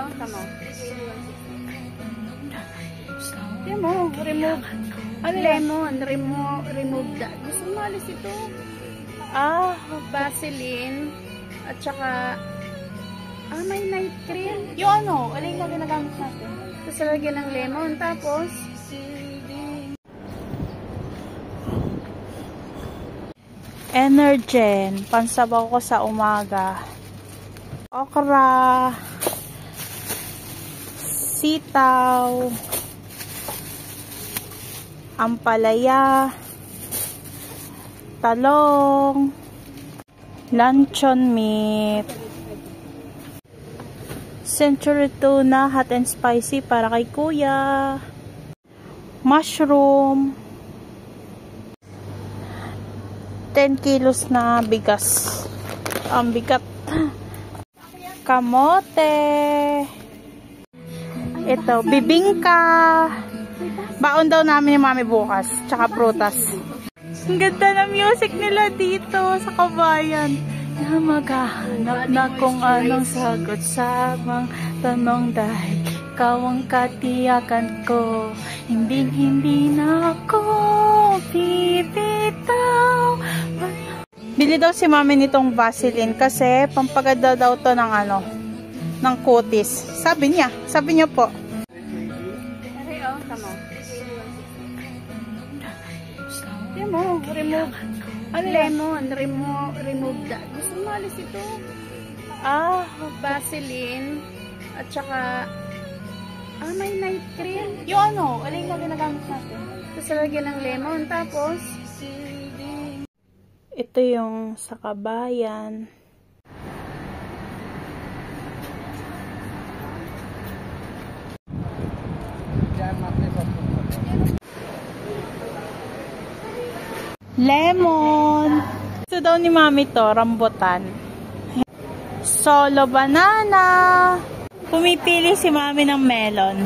oh. Tama. Yan mo, remove. Ano lemon? Remove that. Gusto mo alis ito? Vaseline. At saka, may night cream. Yung ano, alin na ginagamit natin? Tapos lagyan ng lemon. Tapos, Energen. Pansabaw ko sa umaga. Okra. Sitaw. Ampalaya. Talong. Luncheon meat. Century tuna, hot and spicy para kay kuya. Mushroom. 10 kilos na bigas. Ang bigat. Kamote. Ito, bibingka. Baon daw namin yung mami bukas. Tsaka prutas. Ang ganda ng music nila dito sa Kabayan. Na maghahanap na kung anong sagot sa mga tanong dahil ikaw ang katiyakan ko. Hindi na ako bibitaw. Bili daw si mami nitong Vaseline kasi pampaganda daw to ng ng kutis. Sabi niya po. Tama. Yan mo, remove. Ano lemon? Remove that. Gusto mo alis ito? Vaseline. At saka, may night cream. Yung ano, alin na ginagamit natin? Tapos lagyan ng lemon. Tapos, ito yung sa Kabayan. Lemon. Ito daw ni mami to, rambutan. Solo banana. Pumipili si mami ng melon.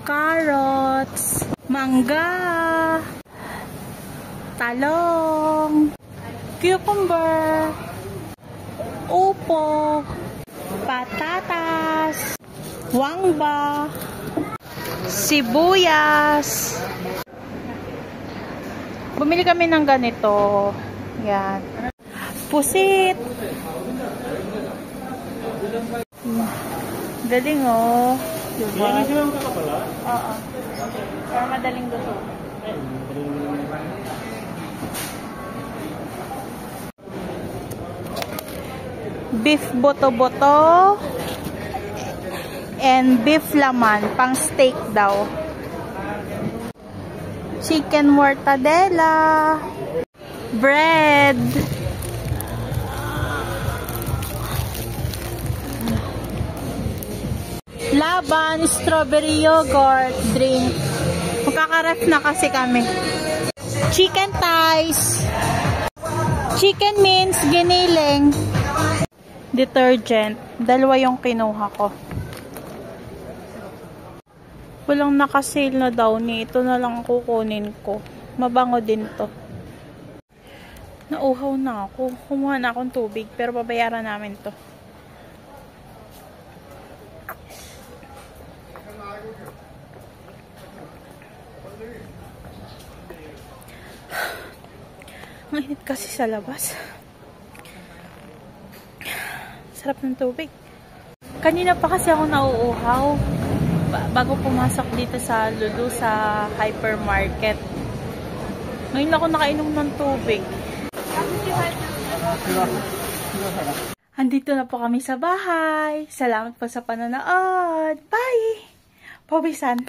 Carrots. Mangga. Talong. Cucumber. Upo. Patatas. Wangba. Sibuyas. Bumili kami ng ganito. Yan. Pusit. Galing oh. Diba? Oo. Para madaling luto. Beef boto-boto. And beef laman. Pang steak daw. Chicken mortadella. Bread. Laban, strawberry yogurt, drink. Magkakaref na kasi kami. Chicken thighs. Chicken mince, giniling. Detergent. Dalawa yung kinuha ko. Walang nakasale na daw ni. Ito na lang kukunin ko. Mabango din to. Nauhaw na ako. Kumuha na akong tubig. Pero babayaran namin to. Ang init kasi sa labas. Sarap ng tubig. Kanina pa kasi ako nauuhaw. Bago pumasok dito sa Lulu sa hypermarket. Ngayon ako nakainom ng tubig. Andito na po kami sa bahay. Salamat po sa panonood. Bye! Pawisan.